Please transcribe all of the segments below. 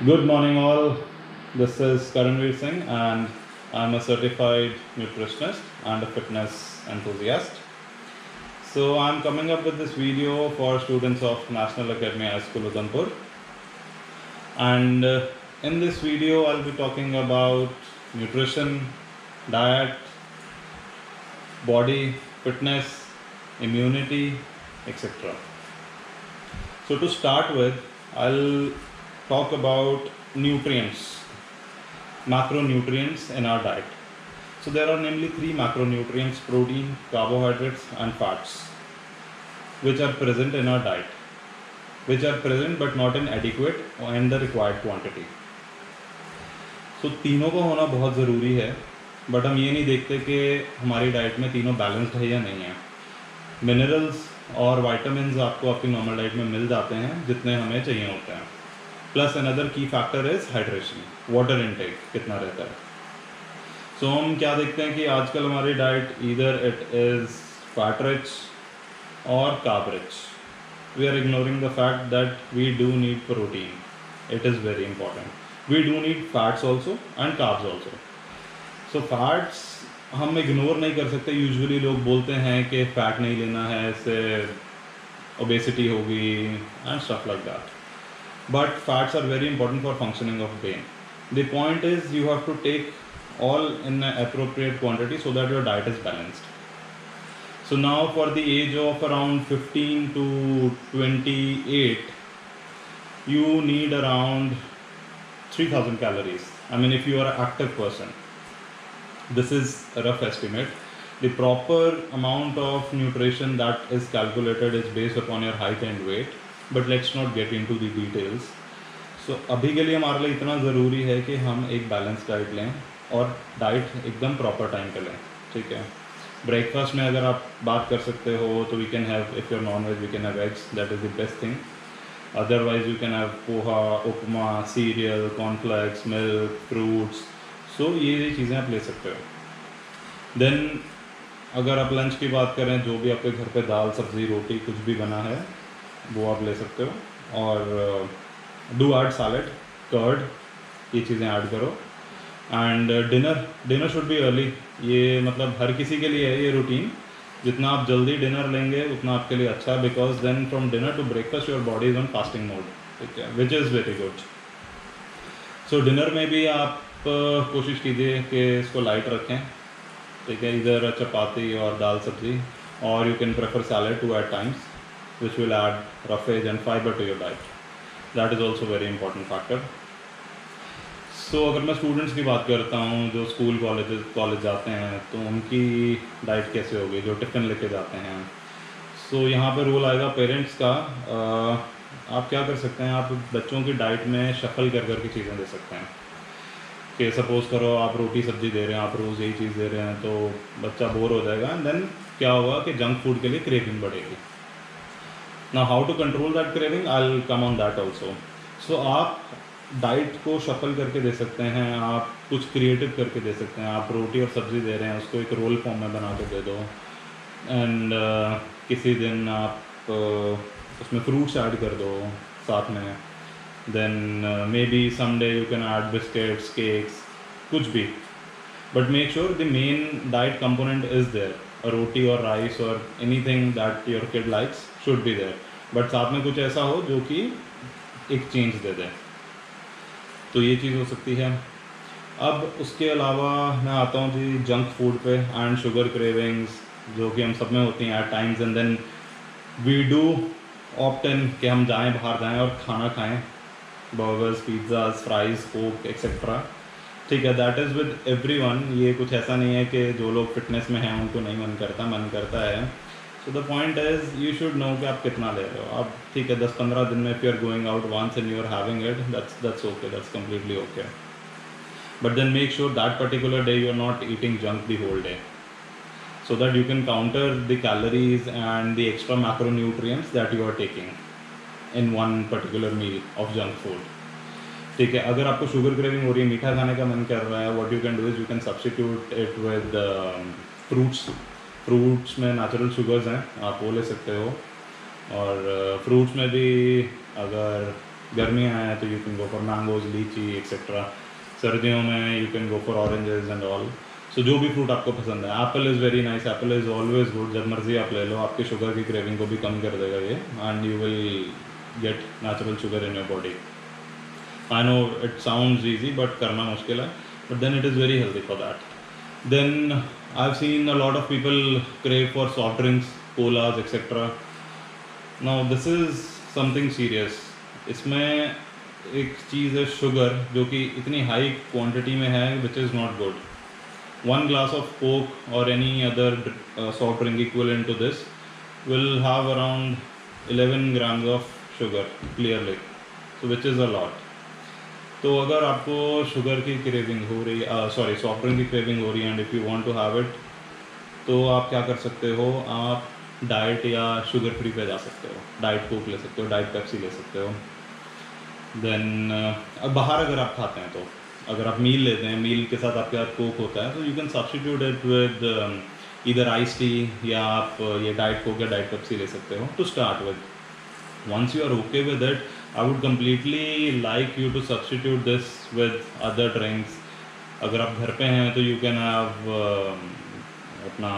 Good morning, all. This is Karanveer Singh, and I'm a certified nutritionist and a fitness enthusiast. So, I'm coming up with this video for students of National Academy High School, Udhampur. And in this video, I'll be talking about nutrition, diet, body, fitness, immunity, etc. So, to start with, I'll talk about nutrients, macronutrients in our diet. So there are namely three macronutrients: protein, carbohydrates and fats, which are present in our diet, which are present but not in adequate and the required quantity. So तीनों का होना बहुत ज़रूरी है, but हम ये नहीं देखते कि हमारी डाइट में तीनों बैलेंस्ड है या नहीं है. मिनरल्स और वाइटामिन आपको आपकी नॉर्मल डाइट में मिल जाते हैं जितने हमें चाहिए होते हैं. प्लस अनदर की factor is hydration, water intake कितना रहता है. सो हम क्या देखते हैं कि आजकल हमारी diet either it is fat rich और carb rich. We are ignoring the fact that we do need protein, it is very important. We do need fats also and carbs also. So fats हम ignore नहीं कर सकते. Usually लोग बोलते हैं कि fat नहीं लेना है, इससे ओबेसिटी होगी and stuff like that. But fats are very important for functioning of brain. The point is you have to take all in an appropriate quantity so that your diet is balanced. So now for the age of around 15 to 28, you need around 3000 calories. I mean, if you are an active person, this is a rough estimate. The proper amount of nutrition that is calculated is based upon your height and weight. But let's not get into the details. So अभी के लिए हमारे लिए इतना ज़रूरी है कि हम एक बैलेंस डाइट लें और डाइट एकदम प्रॉपर टाइम पे लें. ठीक है. ब्रेकफास्ट में अगर आप बात कर सकते हो तो we can have, if you're non veg we can have eggs, that is the best thing. Otherwise you can have poha, upma, cereal, cornflakes, milk, fruits. So ये चीज़ें आप ले सकते हो. देन अगर आप लंच की बात करें, जो भी आपके घर पे दाल, सब्ज़ी, रोटी कुछ भी बना है वो आप ले सकते हो. और डू ऐड सैलेड, कर्ड, ये चीज़ें ऐड करो. And dinner should be early. ये मतलब हर किसी के लिए है ये रूटीन. जितना आप जल्दी डिनर लेंगे उतना आपके लिए अच्छा है, because then from dinner to breakfast your body is on fasting mode. ठीक है, which is very good. So dinner में भी आप कोशिश कीजिए कि इसको लाइट रखें. ठीक है, इधर चपाती और दाल सब्जी, और you can prefer salad too at times, which will add roughage and fiber to your diet. That is also very important factor. So अगर मैं स्टूडेंट्स की बात करता हूँ जो स्कूल कॉलेज जाते हैं, तो उनकी डाइट कैसे होगी, जो टिफ़िन लेके जाते हैं. सो यहाँ पे रोल आएगा पेरेंट्स का. आप क्या कर सकते हैं, आप बच्चों की डाइट में शफल कर की चीज़ें दे सकते हैं. कि सपोज़ करो आप रोटी सब्जी दे रहे हैं, आप रोज़ यही चीज़ दे रहे हैं, तो बच्चा बोर हो जाएगा. एंड देन क्या होगा कि जंक फूड के लिए क्रेविंग बढ़ेगी. Now how to control that craving, I'll come on that also. So आप डाइट को शफल करके दे सकते हैं, आप कुछ क्रिएटिव करके दे सकते हैं. आप रोटी और सब्ज़ी दे रहे हैं, उसको एक रोल फॉर्म में बना के दे दो. एंड किसी दिन आप उसमें फ्रूट्स ऐड कर दो साथ में. Then maybe someday you can add biscuits, cakes, कुछ भी. But make sure the main diet component is there. Roti और राइस और anything that your kid likes should be there. But साथ में कुछ ऐसा हो जो कि एक चेंज दे दे. तो ये चीज़ हो सकती है. अब उसके अलावा मैं आता हूँ जी जंक फूड पे एंड शुगर क्रेविंग्स, जो कि हम सब में होती हैं at times. And then we do opt in कि हम जाएँ, बाहर जाएँ और खाना खाएँ, burgers, pizzas, fries, coke etcetera. ठीक है, दैट इज़ विद एवरीवन. ये कुछ ऐसा नहीं है कि जो लोग फिटनेस में हैं उनको नहीं मन करता है. So the point is you should know कि आप कितना ले रहे हो. आप ठीक है 10-15 दिन में if you are going out once and you are having it, that's okay, that's completely okay. But then make sure that particular day you are not eating junk the whole day, so that you can counter the calories and the extra macronutrients that you are taking in one particular meal of junk food. ठीक है, अगर आपको sugar craving हो रही है, मीठा खाने का मन कर रहा है, what you can do is you can substitute it with fruits में नेचुरल शुगर्स हैं, आप वो ले सकते हो. और फ्रूट्स में भी अगर गर्मियाँ हैं तो you can go for mangoes, lychee etcetera. सर्दियों में you can go for oranges and all. So जो भी फ्रूट आपको पसंद है. Apple is very nice, apple is always good. जब मर्जी आप ले लो, आपके शुगर की क्रेविंग को भी कम कर देगा ये, and you will get natural sugar in your body. I know it sounds easy but करना मुश्किल है, but then it is very healthy for that. Then I've seen a lot of people crave for soft drinks, colas, etc. Now this is something serious. इसमें एक चीज़ है sugar, जो कि इतनी high quantity में है, which is not good. One glass of Coke or any other soft drink equivalent to this will have around 11 grams of sugar clearly, so which is a lot. तो अगर आपको sugar की craving हो रही, sorry soft drink की craving हो रही है, and if you want to have it, तो आप क्या कर सकते हो, आप डाइट या शुगर फ्री पे जा सकते हो. डाइट कोक ले सकते हो, डाइट पेप्सी ले सकते हो. देन बाहर अगर आप खाते हैं, तो अगर आप मील लेते हैं, मील के साथ आपके साथ कोक होता है, तो you can substitute it with either ice tea, या आप ये डाइट कोक या डाइट पेप्सी ले सकते हो to start with. Once you are okay with it, I would completely like you to substitute this with other drinks. अगर आप घर पे हैं तो you can have अपना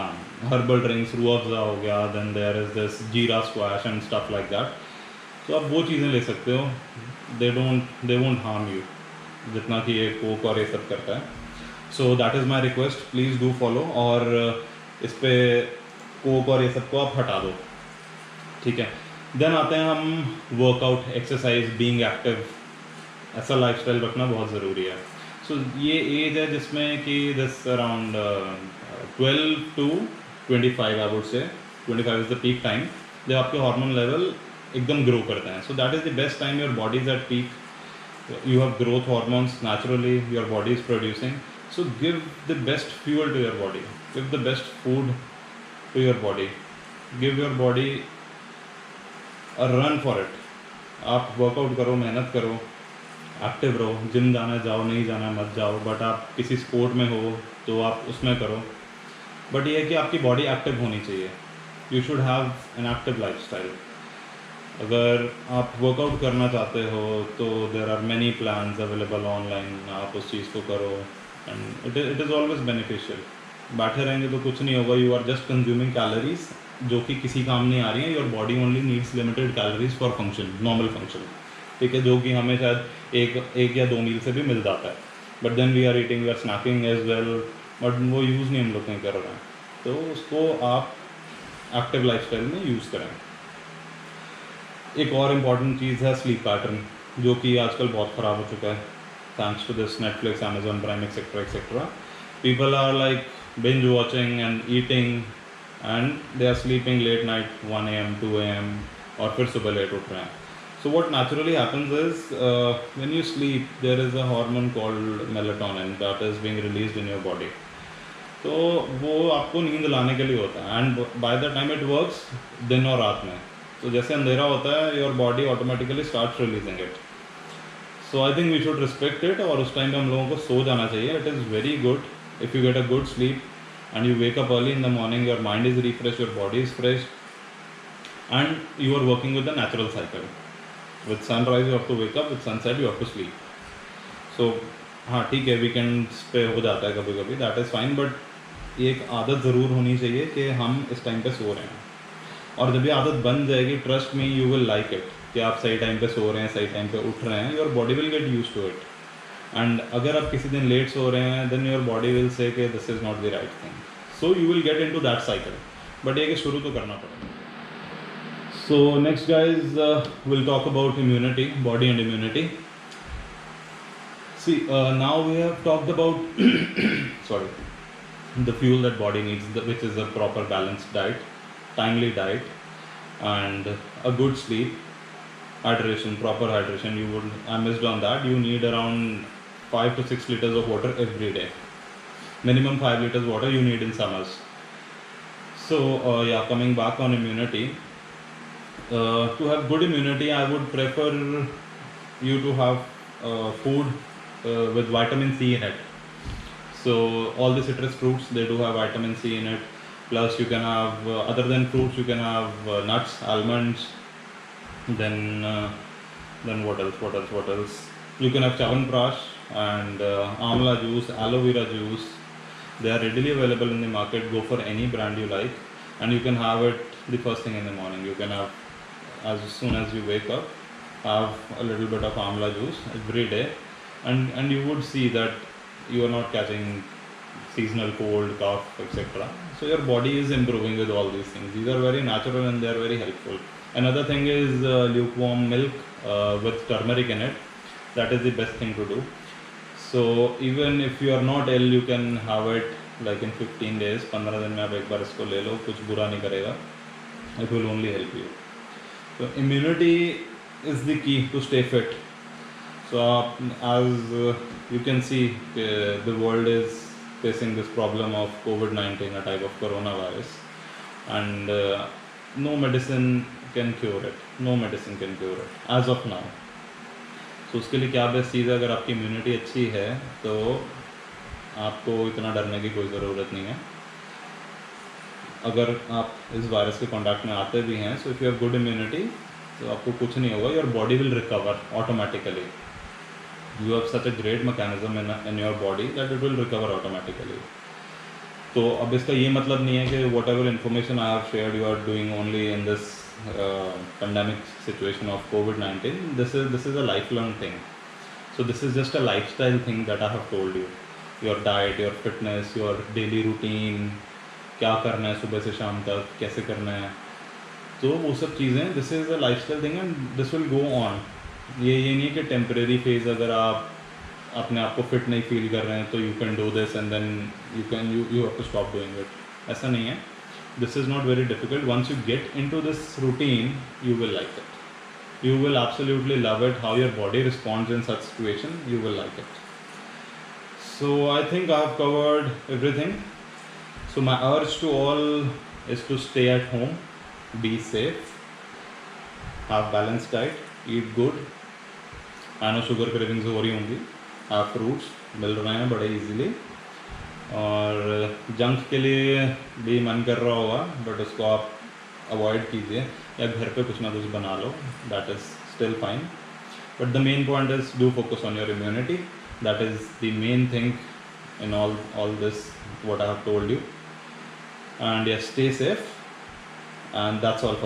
herbal drinks, रूह अफ़ज़ा हो गया, then there is this जीरा squash and stuff like that. तो आप वो चीज़ें ले सकते हो. They won't harm you जितना कि ये कोक और ये सब करता है. So that is my request. Please do follow, और इस पे कोक और ये सब को आप हटा दो, ठीक है. देन आते हैं हम वर्कआउट, एक्सरसाइज, बीइंग एक्टिव. ऐसा लाइफस्टाइल रखना बहुत ज़रूरी है. सो ये एज है जिसमें कि this around 12 to 25, I would say 25 is the peak time, जब आपके हार्मोन लेवल एकदम ग्रो करते हैं. So that is the best time. Your body is at peak, you have growth hormones naturally, your body is producing. So give the best fuel to your body, give the best food to your body, give your body run for it. आप workout करो, मेहनत करो, active रहो. Gym जाना है जाओ, नहीं जाना है मत जाओ, बट आप किसी स्पोर्ट में हो तो आप उसमें करो. बट ये है कि आपकी बॉडी एक्टिव होनी चाहिए. You should have an active lifestyle. अगर आप वर्कआउट करना चाहते हो तो there are many plans available online. आप उस चीज़ को करो, and it is always beneficial. बैठे रहेंगे तो कुछ नहीं होगा. You are just consuming calories जो कि किसी काम नहीं आ रही है. Your body only needs limited calories for function, normal function, ठीक है, जो कि हमें शायद एक या 2 मील से भी मिल जाता है. But then we are eating, we are snacking as well, but वो यूज़ नहीं हम लोग नहीं कर रहे हैं. तो उसको आप एक्टिव लाइफस्टाइल में यूज़ करें. एक और इम्पॉर्टेंट चीज़ है स्लीप पैटर्न, जो कि आजकल बहुत ख़राब हो चुका है thanks to this Netflix, Amazon Prime etcetera etcetera. People are like binge watching and eating, and they are sleeping late night, 1 a.m. 2 a.m. और फिर सुबह लेट उठ रहे हैं. So what naturally happens is when you sleep there is a hormone called melatonin that is being released in your body. तो वो आपको नींद लाने के लिए होता है, and by the time it works दिन और रात में, तो जैसे अंधेरा होता है your body automatically starts releasing it. So I think we should respect it, और उस टाइम पे हम लोगों को सो जाना चाहिए. It is very good. If you get a good sleep and you wake up early in the morning, your mind is refreshed, your body is fresh, and you are working with the natural cycle. With sunrise you have to wake up, with sunset you have to sleep. So हाँ ठीक है, weekends पे हो जाता है कभी कभी, that is fine, but एक आदत ज़रूर होनी चाहिए कि हम इस टाइम पे सो रहे हैं. और जब ये आदत बन जाएगी, trust me, you will like it, कि आप सही टाइम पे सो रहे हैं, सही टाइम पे उठ रहे हैं. Your body will get use to it. And अगर आप किसी दिन लेट सो रहे हैं, then your body will say कि this is not the right thing. So you will get into that cycle, but ये कि शुरू तो करना पड़ेगा. So next guys will talk about immunity, body and immunity. See, now we have talked about the fuel that body needs, which is a proper balanced diet, timely diet, and a good sleep, hydration, proper hydration. I missed on that. You need around 5 to 6 liters of water every day. Minimum 5 liters water you need in summers. So yeah, coming back on immunity. To have good immunity, I would prefer you to have food with vitamin C in it. So all the citrus fruits, they do have vitamin C in it. Plus you can have other than fruits, you can have nuts, almonds, then Then what else? You can have Chyawanprash and Amla juice, aloe vera juice. They are readily available in the market. Go for any brand you like, and you can have it the first thing in the morning. You can have as soon as you wake up, have a little bit of Amla juice every day, and you would see that you are not catching seasonal cold, cough, etc. So your body is improving with all these things. These are very natural and they are very helpful. Another thing is lukewarm milk with turmeric in it. That is the best thing to do. So even if you are not ill, you can have it like in 15 days. 15 दिन में आप एक बार इसको ले लो, कुछ बुरा नहीं करेगा. It will only help you. So immunity is the key to stay fit. So as you can see, the world is facing this problem of COVID-19, a type of coronavirus, and no medicine can cure it. No medicine can cure it as of now. तो उसके लिए क्या best चीज़ है, अगर आपकी immunity अच्छी है तो आपको इतना डरने की कोई ज़रूरत नहीं है. अगर आप इस वायरस के कांटेक्ट में आते भी हैं, so if you have good immunity तो आपको कुछ नहीं होगा. Your body will recover automatically. You have such a great mechanism in your body that it will recover automatically. तो अब इसका ये मतलब नहीं है कि whatever information I have shared you are doing only in this pandemic situation of COVID-19. This is a lifelong thing. So this is just a lifestyle thing that I have told you. Your diet, your fitness, your daily routine, क्या करना है सुबह से शाम तक, कैसे करना है, तो वो सब चीज़ें, this is a lifestyle thing and this will go on. ये नहीं है कि टेम्परेरी फेज, अगर आप अपने आप को फिट नहीं फील कर रहे हैं तो you can do this and then you have to stop doing it. ऐसा नहीं है. This is not very difficult. Once you get into this routine you will like it. You will absolutely love it. How your body responds in such situation, you will like it. So I think I have covered everything. So my urge to all is to stay at home, be safe, have balanced diet, eat good. I know sugar cravings हो रही होंगी. आप fruits मिल रहे हैं बड़े easily, और junk के लिए भी मन कर रहा होगा बट उसको आप अवॉइड कीजिए, या घर पे कुछ ना कुछ बना लो. That is still fine, but the main point is do focus on your immunity. That is the main thing in all this what I have told you. And yes, stay safe, and that's all for